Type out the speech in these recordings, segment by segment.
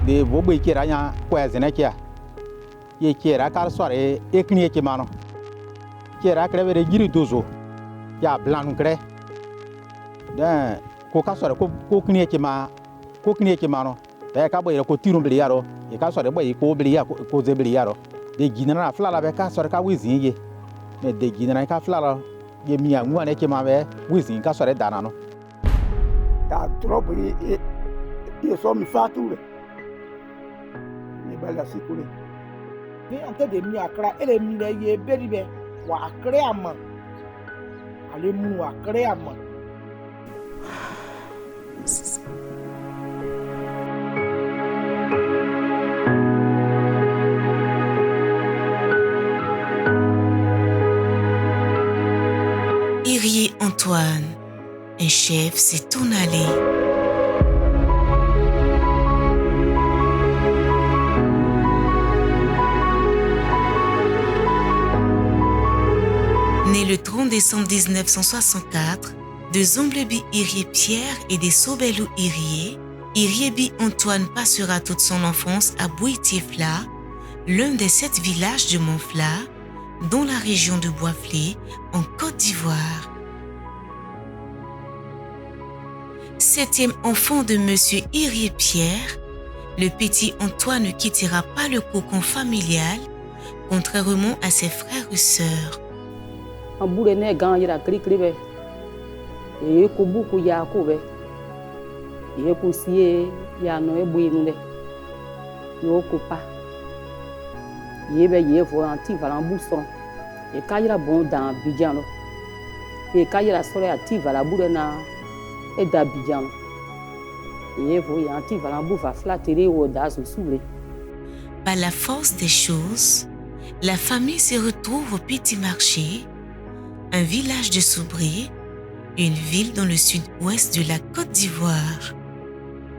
de bobo kira nya kwezene kia ye kira kar sore ekni ke mano kira krevere giri dozo ya blanu kre dan ko ka sore ko kni ke mano da ka boye ko tiru bili yaro e ka sore boye ko bili ya ko ze bili yaro de ginana flala be ka sore ka wizin ye me de ginana ka flala ye mi anwa ne ke ma be wizin ka sore dana no ta trobo e so mi fature ni bala sikule ni ante de mi akra ele mi le ye beribe wa akre ama ale mu akre ama. Irié Antoine, un chef s'est en allé. Né le 30 décembre 1964 de Zomblebi Irié Pierre et des Sobelou Irié, Iriébi Antoine passera toute son enfance à Bouitiefla, l'un des 7 villages de Montfla, dans la région de Boisflé, en Côte d'Ivoire. 7e enfant de Monsieur Irié Pierre, le petit Antoine ne quittera pas le cocon familial, contrairement à ses frères et sœurs. Par la force des choses, la famille se retrouve au Petit Marché, un village de Soubré, une ville dans le sud-ouest de la Côte d'Ivoire.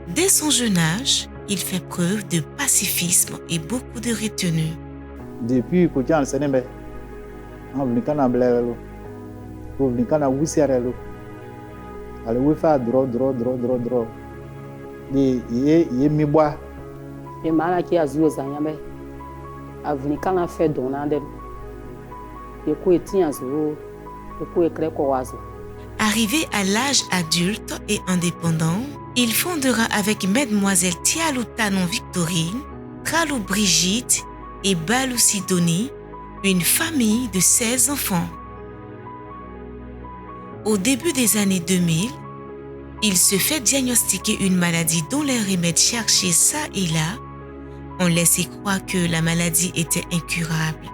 Dès son jeune âge, il fait preuve de pacifisme et beaucoup de retenue. Depuis que j'ai enseigné, on vient quand on blague, on vient quand on wissère, alors on fait draw. Il me boit. Et maintenant qui a joué ça, a venu quand on fait donner, et quoi est-il en zoo, et quoi est créé quoi oiseau. Arrivé à l'âge adulte et indépendant, il fondera avec Mademoiselle Tialou Tanon Victorine, Tralou Brigitte et Balou Sidonie une famille de 16 enfants. Au début des années 2000, il se fait diagnostiquer une maladie dont les remèdes cherchés ça et là ont laissé croire que la maladie était incurable.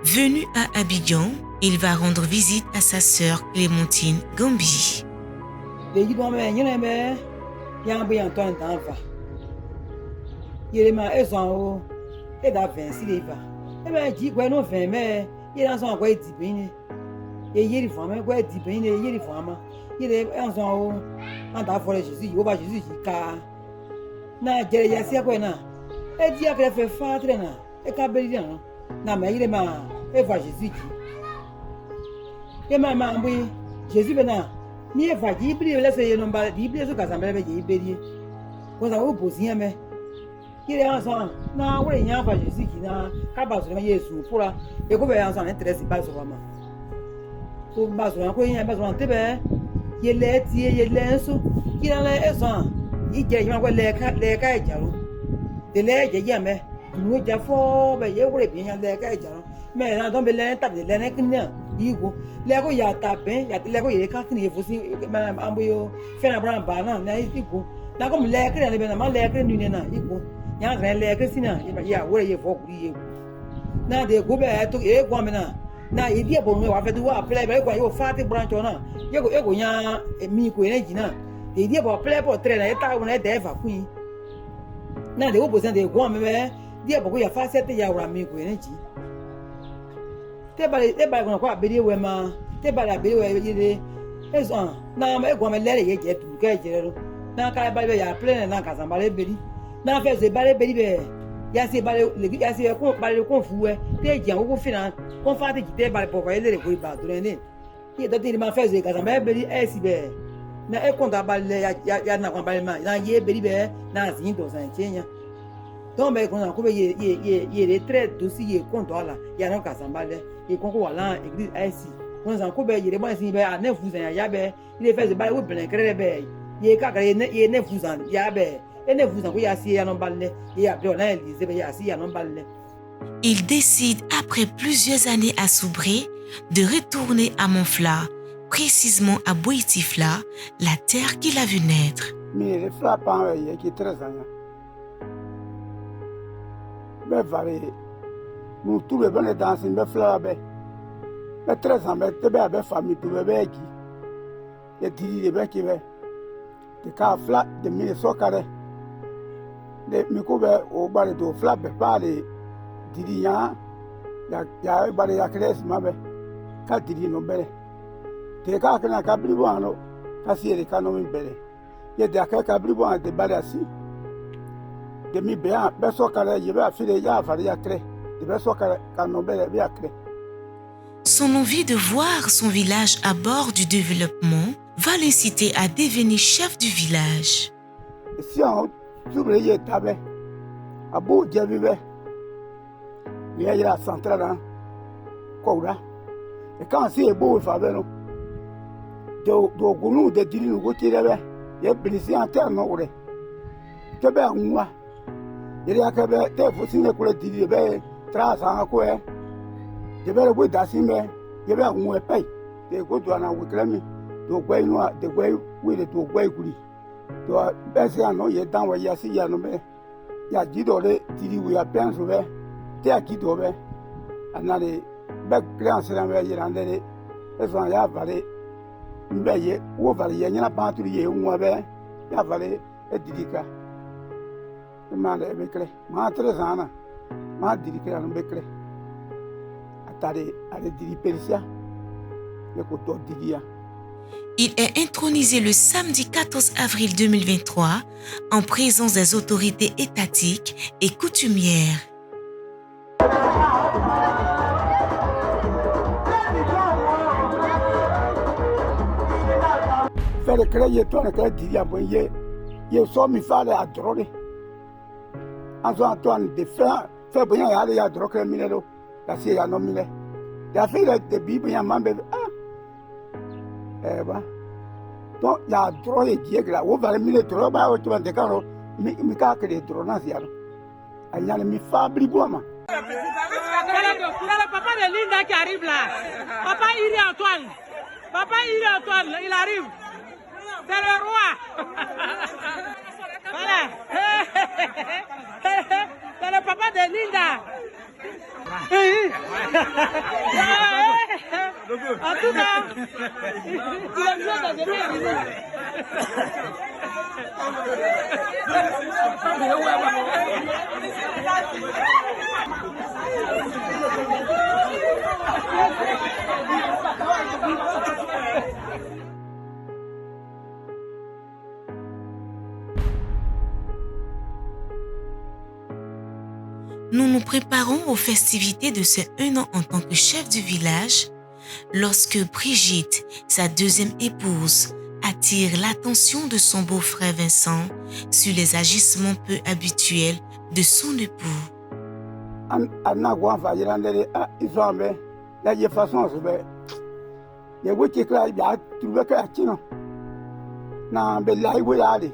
Venu à Abidjan, il va rendre visite à sa sœur Clémentine Gambi. Jésus bena ni eva jibri lese ye nomba jibri so kasambele be jibri ko za wo bosia me kire ansa na wo nya fa Jésus ki na ka ba so me Yesu pura e ko be ansa na interest ba so ma ko ba so ko nya ba so tebe ye le ti ye le so kire na esan yi je yi ma ko le ka e jaro de le je ya me nu ja fo be ye wo bi nya le ka e jaro me na don be le ta de le ne kinya yigo lego ya tapen ya lego ye ka kini fosi ma amboyo fe na bran ba na yigo na ko le kire le be na ma le kire ni na yigo ya ran le kire sina ya wo ye fo kuri ye na de go be to e gwa me na ye die bo me wa fe du wa play be gwa yo fa ti branch na yego nya mi ko ene jina de die bo play bo tre na e ta wona de fa kun na de wo bo san de gwa me be die bo ko ya fa set ya wra mi ko ene ji te bale gona kwa bedi we ma te bale bedi we yide ezon na me gwa me lere ye je tu ke je ro na ka bale ya plan na ka san bale bedi na fe se bale bedi be ya se bale le ya se ko bale ko fuwe te je wo fina ko fa te jite bale po ko lere ko ba dure ne ye do te ma fe se ka san bale bedi e si be na e konta bale ya na kwa bale ma na ye bedi be na zin do san chenya donc mais quand on y les traits aussi y compte là y a non Kasambale y conco wala église ici quand on ko be y les bon si be à 9 ans ya be il fait de ba wo ben créer be y ka y 9 ans ya be et 9 ans ko ya si ya non balle y a bien on Élysée be ya si ya non balle. Il décide, après plusieurs années à Soubré, de retourner à Montfla, précisément à Boitifla, la terre qu'il a vu naître. Mais le frappant qui est très ancien. Mais valé, nous tous les bonnes danses, mais flabé. Mais très ancien, mais bien avec famille, tout le bébé qui. Et dit les bébés qui veulent. Des cas flat de Minnesota. Les microbes au bas de flap, pas les. Didi ya bari ya kres mabe ka didi no bere te ka kana ka bribo ano ka siere ka no mi bere ye de ka bribo an de bari asi de mi be an be so kala ye ba file ya fari ya kre de be so kala ka no bere be ya kre. Son envie de voir son village à bord du développement va l'inciter à devenir chef du village. Si on s'ouvre ye tabe abo jabibe il y a la centrale dans Koura. Et quand c'est beau, il faut faire de dire nous côté là, il y a blessé en terre non vrai. Tu peux moi. Il y a que tu faut signer pour le dire ben trace en quoi. Je vais le voir d'assumer. Je vais moi paye. Tu go doit na wiclami. Tu go noa, tu go oui de tu go kuli. Tu ben c'est non, il est dans ouais, il y a si il y a non mais il y a dit dans le dire oui à peine sauvé. Te aki dobe anale be créance la me yirande de eso ya vale mbeye wo vale yenya ba turu ye nwa be ya vale edidika ma le be kre ma tre sana ma didika no be kre atare ale didi persia le ko do didia. Il est intronisé le samedi 14 avril 2023 en présence des autorités étatiques et coutumières. Faire créer ton état d'il y a so mi fale a drone. Anzo Antoine de faire bien aller à drogue minero. La si ya no mine. Da fait de bible ya mambe ba. Donc ya drone qui est là, on va le mine trop ba o tu vas de caro mi ka que de drone na ya. Anya mi fabri boama. Le papa de Linda qui arrive là. Papa Iri Antoine. Papa Iri Antoine, il arrive. C'est le roi. Voilà. C'est le papa de Linda. En tout cas, il est bien dans les Nous nous préparons aux festivités de ses 1 an en tant que chef du village lorsque Brigitte, sa deuxième épouse, attire l'attention de son beau-frère Vincent sur les agissements peu habituels de son époux. Anna gwa fa yirandere a izombe la ye façon sobe ye wuti kla ya tuwe ka chino na be lai we ali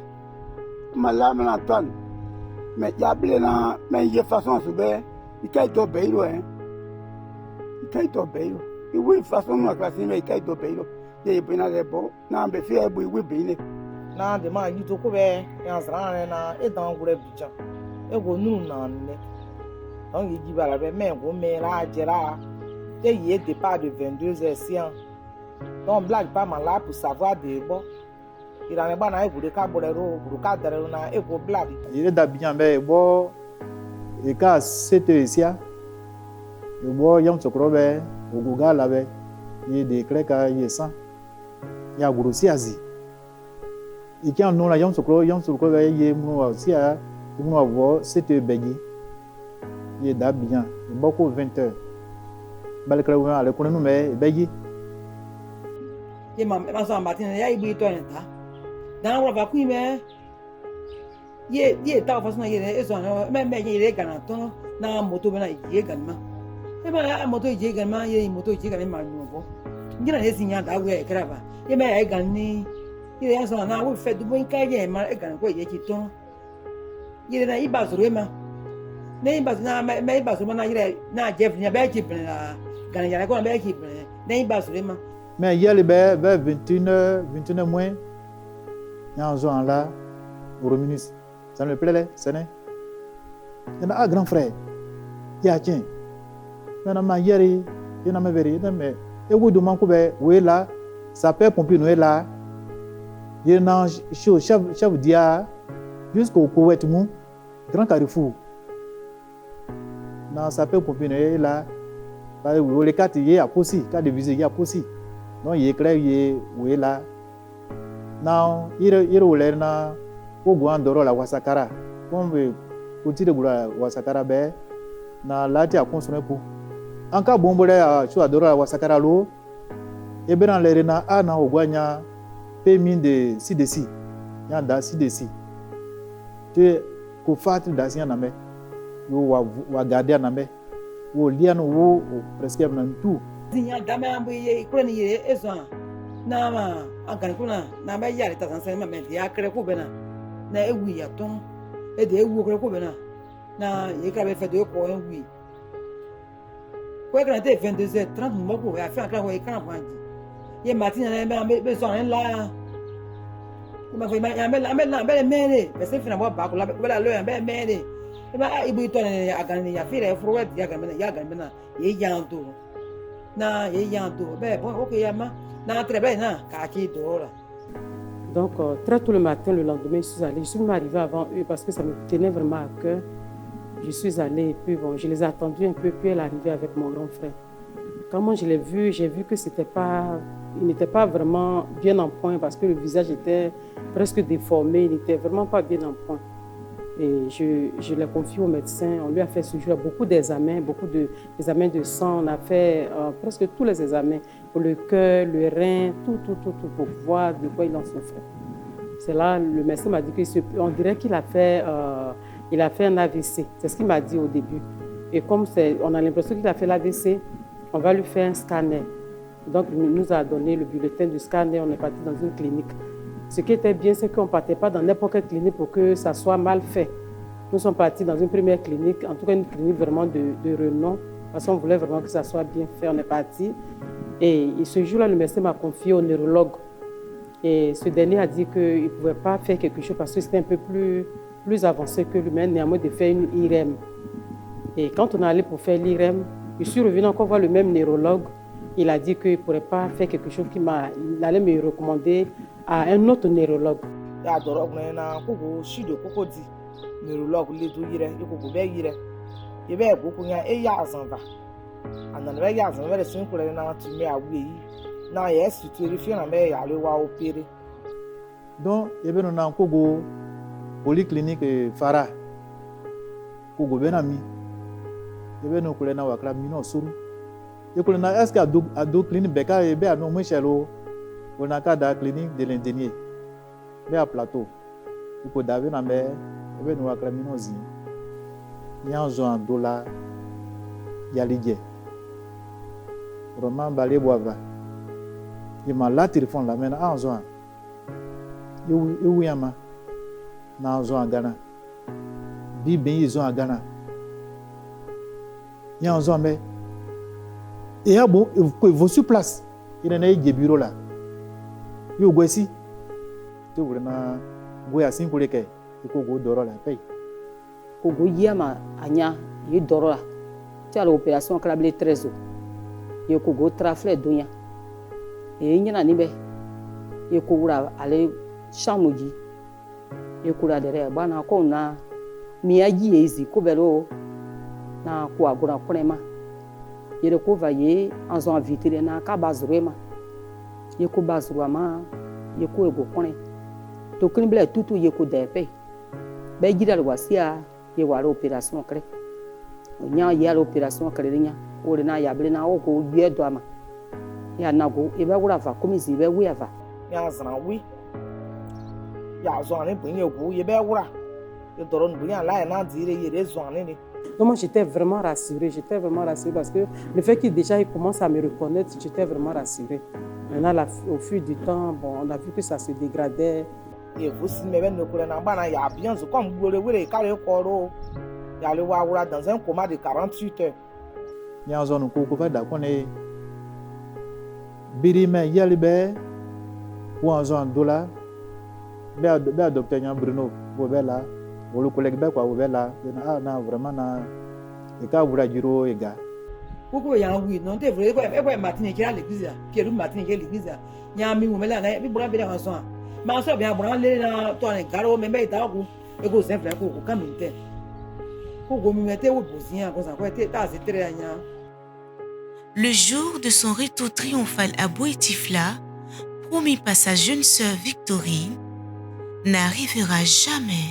malama na ton me ya bile na me ye façon sobe ikai to beiro ikai to beiro i we façon na classe me ikai to beiro ye bina le bo na be fi e bu we bine na de ma yi to ko be ya zra na e dan gure buja e go nu na ne donc il dit voilà mais go me la jera te yi départ de 22h sian donc blague pas mal là pour savoir de bon il en est pas na e gure ka bolero gure ka dere na e go blague il est d'habillé mais bon et quand c'était ici le bon yam sokro be oguga la be il déclare ka yesa ya guru si azi et quand nous la yam sokro be ye mu aussi a mu avo c'était beji il est d'habillé beaucoup 20h balekra wa le kunu me beji ye ma so matin ya ibu to en ta dan wa ba ku me ye ta façon ye eso no me ye gana to na moto bena ye gana e ba moto ye gana ye moto ye gana ma no bo ngina ne sinya da we kraba ye me ye gana ni ye ya so na we fe du bo nka ye ma e gana ko ye ki to ye na iba zuru ma ne iba na me iba zuru na ye na jeff nya ba ki bena gana ya ko ba ki bena ne iba zuru ma mais hier vers 21h moins il y a un jour là au ministre ça me plaît c'est né il y a un grand frère il y a tiens mais na hier il y a na me veri mais et vous demandez ko be we là ça peut pompier nous là il y a un chef dia jusqu'au Koweït mou grand carrefour na ça peut pompier nous là ba we le carte y a possi carte de visite y a possi non il est clair il we là now il roule na ogu andoro la wasakara comme kuti de gura wasakara be na lati a construire pour anka bombole a chu adoro la wasakara lo e be na lere na ana ogwanya payment de CDC ya da CDC te ko fat da sia na me yo wa garder na me wo lia no wo prescribe na tout zinya dama ambu ye ko ni ye eso na ma agan kuna na me yare ta sanse ma me ya kre ko bena na ewu ya ton e de ewu ko bena na ye ka be fe de ko en wi ko e kan te 22h30 mo ko ya fa kan ko e kan fanji ye matin na be so en la ma fe ma ya me mere be se fina bo ba ko la be la lo ya be mere e ba ibu to ne agan ni ya fire fro wet ya gan bena ye yanto na ye yanto be bon OK ya ma na très bien na ka ki dora. Donc, très tôt le matin, le lendemain, je suis arrivée avant eux parce que ça me tenait vraiment à cœur. Je suis allée et puis bon, je les ai attendus un peu, puis elle est arrivée avec mon grand frère. Quand moi je l'ai vu, j'ai vu que il n'était pas vraiment bien en point parce que le visage était presque déformé, il n'était vraiment pas bien en point. Et je l'ai confié au médecin, on lui a fait ce jour beaucoup d'examens, d'examens de sang, on a fait presque tous les examens pour le cœur, le rein, tout pour voir de quoi il en souffrait. C'est là, le médecin m'a dit qu'on dirait qu'il a fait un AVC, c'est ce qu'il m'a dit au début. Et comme on a l'impression qu'il a fait l'AVC, on va lui faire un scanner. Donc il nous a donné le bulletin du scanner, on est parti dans une clinique. Ce qui était bien, c'est qu'on ne partait pas dans n'importe quelle clinique pour que ça soit mal fait. Nous sommes partis dans une première clinique, en tout cas une clinique vraiment de renom, parce qu'on voulait vraiment que ça soit bien fait. On est parti. Et ce jour-là, le médecin m'a confié au neurologue. Et ce dernier a dit qu'il ne pouvait pas faire quelque chose parce que c'était un peu plus avancé que lui-même, néanmoins de faire une IRM. Et quand on est allé pour faire l'IRM, je suis revenu encore voir le même neurologue. Il a dit qu'il ne pourrait pas faire quelque chose il allait me recommander à un autre neurologue. Ya doro gune na kuku shido kuku di neurologue le do yire kuku be yire ye be kuku nya e ya azanva anan be ya azanva le sun kule na tu me awu yi na ye situation na me ya le wa opérer. Donc ye be no na kuku polyclinique Fara kuku be na mi ye be no kule na wakra mi no suru ye kule na est-ce que ado clinique beka ye be no mo chelo on a cas de clinique de l'Indénier. Mais à plateau, il faut d'avoir une mère, il faut nous acclamer nos yeux. Il y a un $, il y a l'idée. Vraiment, balé boivra. Il m'a là téléphone là maintenant en juin. Il y a ma na juin Ghana. Bibi ils ont à Ghana. Il y a un juin mais et à bon vous sur place. Il y en a des bureaux là. Yo gwesi to wurna goya sin kuleke ko go doro la pay ko go yama anya ye doro la ti ala opération klable 13 ye ko go trafle dunya e nyina ni be ye ko wura ale shamuji ye ko la dere bana ko na mi aji ezi ko belo na ko agura konema ye ko va ye en zone vitre na ka bazurema ye ko bazurama ye ko ego kone to kini bla tutu ye ko depe be jira wasia ye wala opération kre onya ye la opération kre nya o le na ya ble na o ko ye do ama ya na go e be wura va komi zi be wi ava Ya zana wi ya zo ani bu ye go ye be wura ye dɔrɔn nubu ya la na dire ye de zɔn ne. Donc moi j'étais vraiment rassurée parce que le fait qu'il déjà il commence à me reconnaître, j'étais vraiment rassurée. Maintenant au fil du temps, bon, on a vu que ça se dégradait. Et vous si me ben ko na ba na ya bien so comme gbore wele ka le koro. Ya le wa wura dans un coma de 48 heures. Nya zone ko fa da kone biri me yali be wa zone dola be docteur Nya Bruno bo be là le collègue be kwa bo be là na vraiment na e ka wura jiro e ga pourquoi ya oui non te vrai quoi matin qui à l'église qui est le matin qui à l'église nya mi wo me là na bi bura be da so ma so bien bura le na to ne garo me be ta ku e ko se frère ko ka mi te ko go mi mete wo bozien ko sa ko te ta se très nya. Le jour de son retour triomphal à Boétifla, promis par sa jeune sœur Victorine, n'arrivera jamais.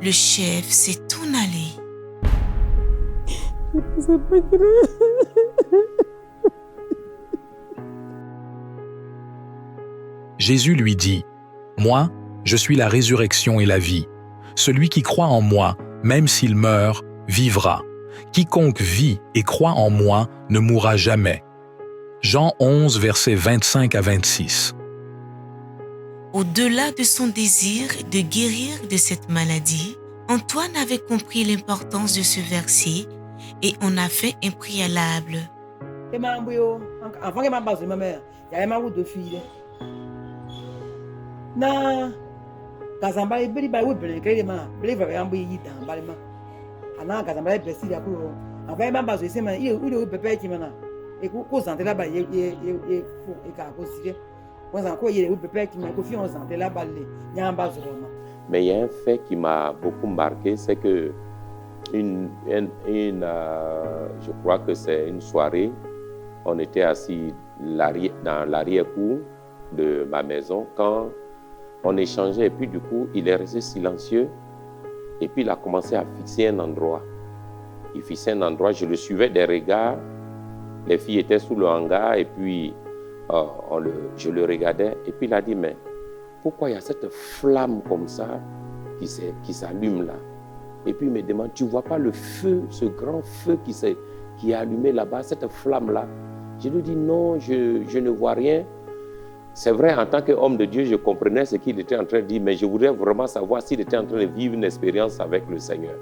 Le chef s'est en allé. Jésus lui dit, « Moi, je suis la résurrection et la vie. Celui qui croit en moi, même s'il meurt, vivra. Quiconque vit et croit en moi ne mourra jamais. » Jean 11, versets 25 à 26. Au-delà de son désir de guérir de cette maladie, Antoine avait compris l'importance de ce verset et en a fait un préalable. Avant que ma base de ma mère, il y avait ma route de fille. Na Kazamba beri ba wo bere kere ma bere va ya mbo yi dan bale ma ana Kazamba be si da ko ava ma base se ma ile wo pepe ki mana e ko santé là ba ye fo e ka ko si on s'en ko ye wo pepe ki ma ko fi on santé là ba le nya ba zo ma. Mais il y a un fait qui m'a beaucoup marqué, c'est que je crois que c'est une soirée, on était assis dans l'arrière-cour de ma maison quand on échangeait et puis du coup il est resté silencieux et puis il a commencé à fixer un endroit. Il fixait un endroit, je le suivais des regards, les filles étaient sous le hangar et puis je le regardais et puis il a dit mais pourquoi il y a cette flamme comme ça qui s'allume là? Et puis il me demande, tu ne vois pas le feu, ce grand feu qui est allumé là-bas, cette flamme-là? Je lui dis non, je ne vois rien. C'est vrai, en tant qu'homme de Dieu, je comprenais ce qu'il était en train de dire, mais je voudrais vraiment savoir s'il était en train de vivre une expérience avec le Seigneur.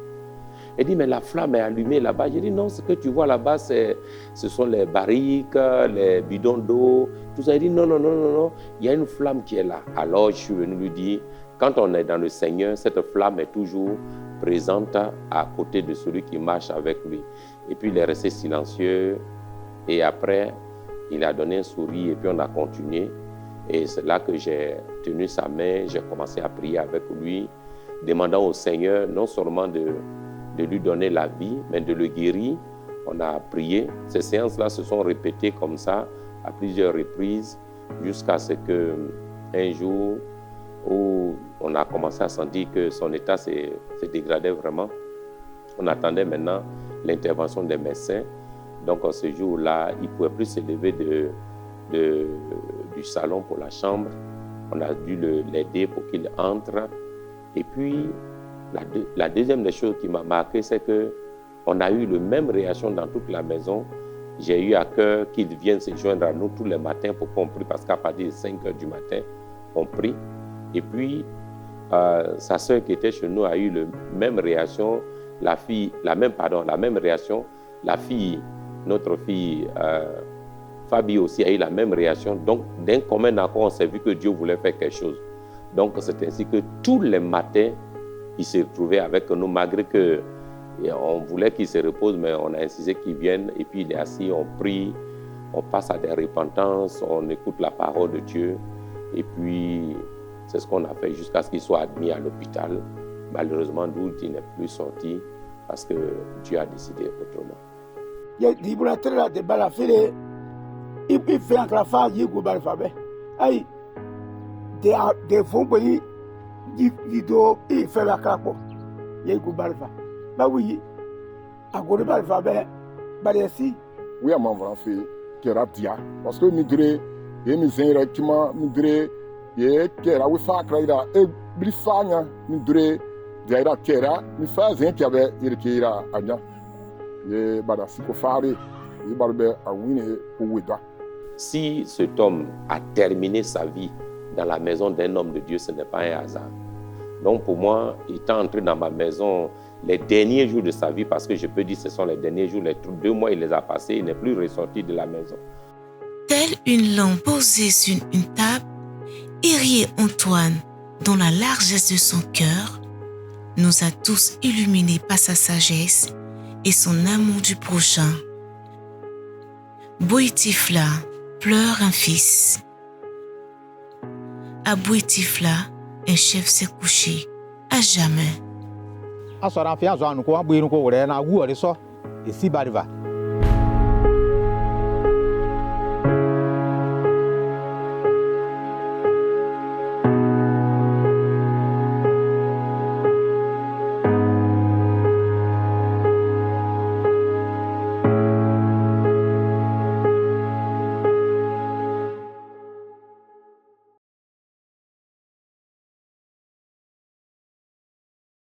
Il dit, mais la flamme est allumée là-bas. Je dis, non, ce que tu vois là-bas, ce sont les barriques, les bidons d'eau, tout ça. Il dit, non, il y a une flamme qui est là. Alors, je suis venu lui dire, quand on est dans le Seigneur, cette flamme est toujours présente à côté de celui qui marche avec lui. Et puis, il est resté silencieux. Et après, il a donné un sourire et puis on a continué. Et c'est là que j'ai tenu sa main, j'ai commencé à prier avec lui, demandant au Seigneur non seulement de lui donner la vie, mais de le guérir. On a prié. Ces séances-là se sont répétées comme ça à plusieurs reprises jusqu'à ce qu'un jour où on a commencé à sentir que son état se dégradait vraiment, on attendait maintenant l'intervention des médecins. Donc ce jour-là, il ne pouvait plus se lever du salon pour la chambre. On a dû l'aider pour qu'il entre. Et puis, la deuxième des choses qui m'a marqué, c'est qu'on a eu la même réaction dans toute la maison. J'ai eu à cœur qu'il vienne se joindre à nous tous les matins pour qu'on prie, parce qu'à partir de 5 heures du matin, on prie. Et puis, sa sœur qui était chez nous a eu la même réaction. La même réaction. La fille, notre fille, Fabi aussi a eu la même réaction. Donc, d'un commun accord, on s'est vu que Dieu voulait faire quelque chose. Donc, c'est ainsi que tous les matins, il s'est retrouvé avec nous, malgré qu'on voulait qu'il se repose, mais on a insisté qu'il vienne. Et puis, il est assis, on prie, on passe à des repentances, on écoute la parole de Dieu. Et puis, c'est ce qu'on a fait jusqu'à ce qu'il soit admis à l'hôpital. Malheureusement, d'où il n'est plus sorti parce que Dieu a décidé autrement. Il fait un crafage, il goûte l'alphabet. Aïe, des fonds pour il fait la crapo. Il goûte l'alphabet. Bah oui, à goûter l'alphabet, bah ici. Oui, à mon fait, qui est rapide. Parce que nous dirait, et nous directement, nous dirait, et qui est là où ça crée là, et brifanya, nous dirait, Diaira Kera, mi faz hein qui avait Irkira Anya. Et Badasiko Fare, et Barbe Awine Oueda. Si cet homme a terminé sa vie dans la maison d'un homme de Dieu, ce n'est pas un hasard. Donc pour moi, étant entré dans ma maison les derniers jours de sa vie, parce que je peux dire que ce sont les derniers jours, les 2 mois il les a passés, il n'est plus ressorti de la maison. Telle une lampe posée sur une table, Érié Antoine, dans la largesse de son cœur, nous a tous illuminés par sa sagesse et son amour du prochain. Boitifla pleure un fils. À Boitifla, un chef s'est couché à jamais. Asora fi azo anu ko agbe irun ko re na wu ore so esi bariva